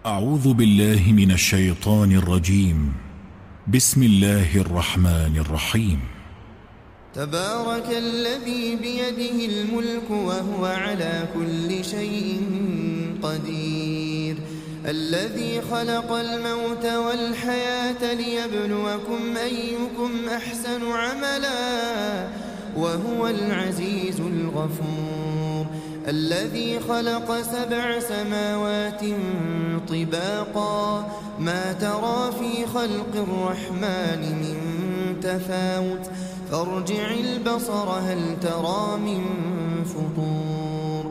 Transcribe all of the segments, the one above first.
أعوذ بالله من الشيطان الرجيم. بسم الله الرحمن الرحيم. تبارك الذي بيده الملك وهو على كل شيء قدير، الذي خلق الموت والحياة ليبلوكم أيكم أحسن عملا وهو العزيز الغفور، الذي خلق 7 سماوات طباقا ما ترى في خلق الرحمن من تفاوت فارجع البصر هل ترى من فطور،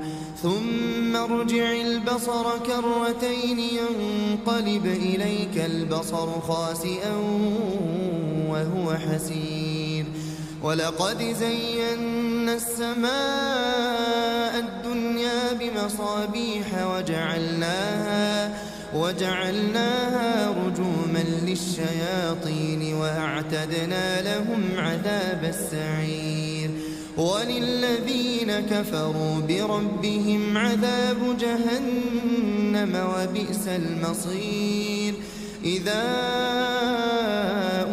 ثم ارجع البصر كرتين ينقلب إليك البصر خاسئا وهو حسير، ولقد زينا السماء الدنيا بمصابيح وجعلناها رجوما للشياطين وأعتدنا لهم عذاب السعير، وللذين كفروا بربهم عذاب جهنم وبئس المصير، إذا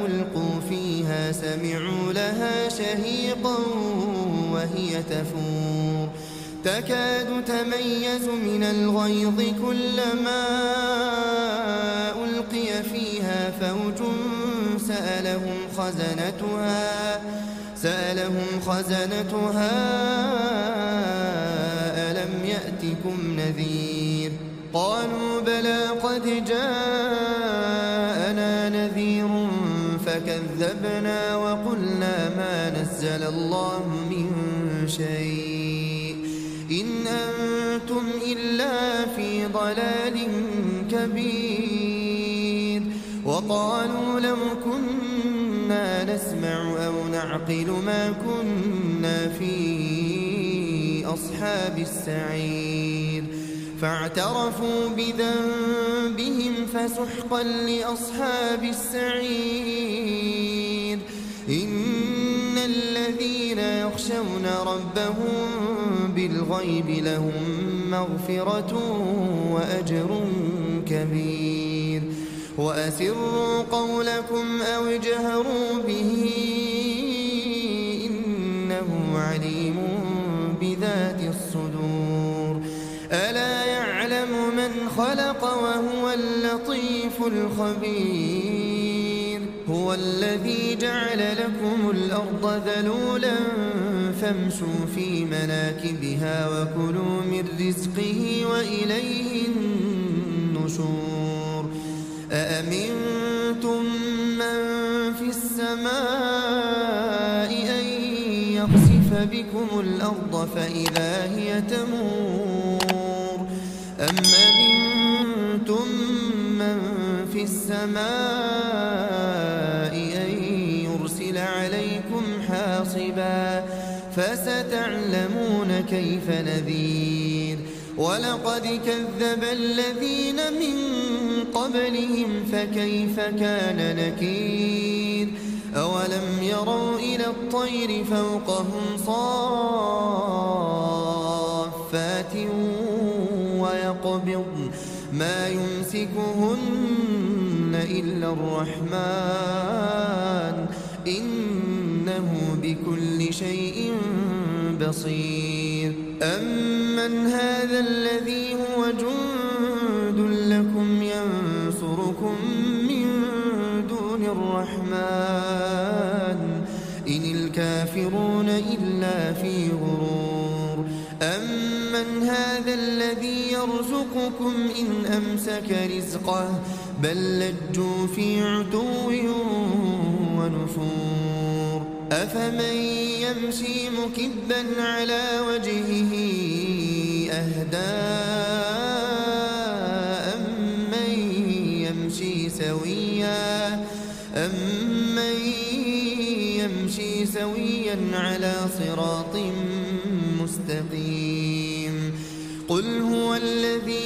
ألقوا فيها سمعوا لها شهيقا وهي تفور تكاد تميز من الغيظ كلما ألقي فيها فوج سألهم خزنتها ألم يأتكم نذير، قالوا بلى قد جاءنا نذير فكذبنا وقلنا ما نزل الله من شيء إن أنتم إلا في ضلال كبير، وقالوا لو كنا نسمع أو نعقل ما كنا في أصحاب السعير، فاعترفوا بذنبهم فسحقا لأصحاب السعير، إن الذين يخشون ربهم بالغيب لهم مغفرة وأجر كبير، وأسروا قولكم أو اجهروا به إنه عليم بذات الصدور، ألا يعلم من خلق وهو اللطيف الخبير، هو الذي جعل لكم الأرض ذلولا فامشوا في مناكبها وكلوا من رزقه وإليه النشور، أأمنتم من في السماء أن يخسف بكم الأرض فإذا هي تمور، أم أمنتم من في السماء أن يرسل عليكم حاصبا فستعلمون كيف نذير، ولقد كذب الذين من قبلهم فكيف كان نكير، أولم يروا إلى الطير فوقهم صافات ويقبضن ما يمسكهن إلا الرحمن إنه بكل شيء بصير، أمن هذا الذي هو جند لكم ينصركم من دون الرحمن إن الكافرون إلا في غرور، أمن هذا الذي يرزقكم إن أمسك رزقه بل لجوا في عتو ونفور، أفمن يمشي مكبا على وجهه أهدى أمن يمشي سويا على صراط مستقيم، قل هو الذي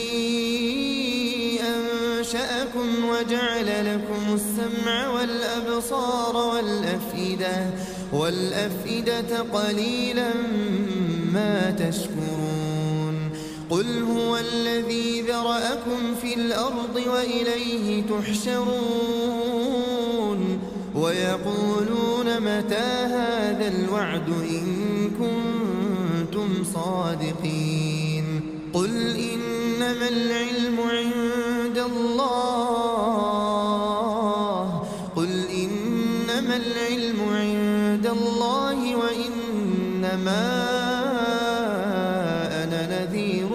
أنشأكم وجعل لكم السمع والأبصار والأفئدة قليلا ما تشكرون، قل هو الذي ذرأكم في الأرض وإليه تحشرون ويقولون متى هذا الوعد إن كنتم صادقين قل إنما العلم عند الله وإنما أنا نذير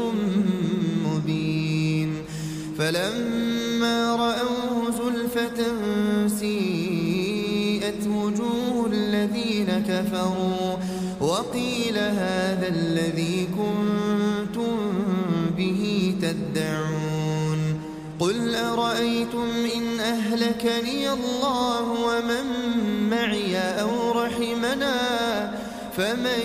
مبين فلما رأوه زلفة سيئت وجوه الذين كفروا وقيل هذا الذي كنتم به تدعون قل أرأيتم إن أهلكني الله ومن معي أو رحمنا فمن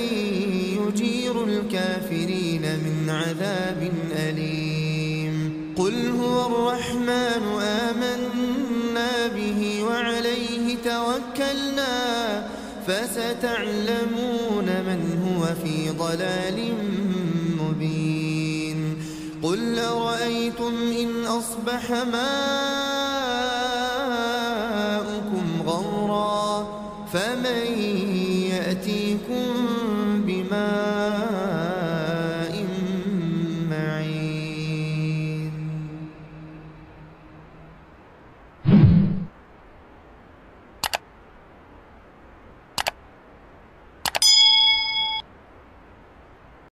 يجير الكافرين من عذاب أليم قل هو الرحمن آمنا به وعليه توكلنا فستعلمون من هو في ضلال مبين قل أرأيتم إن أصبح ماؤكم غورا فمن يأتيكم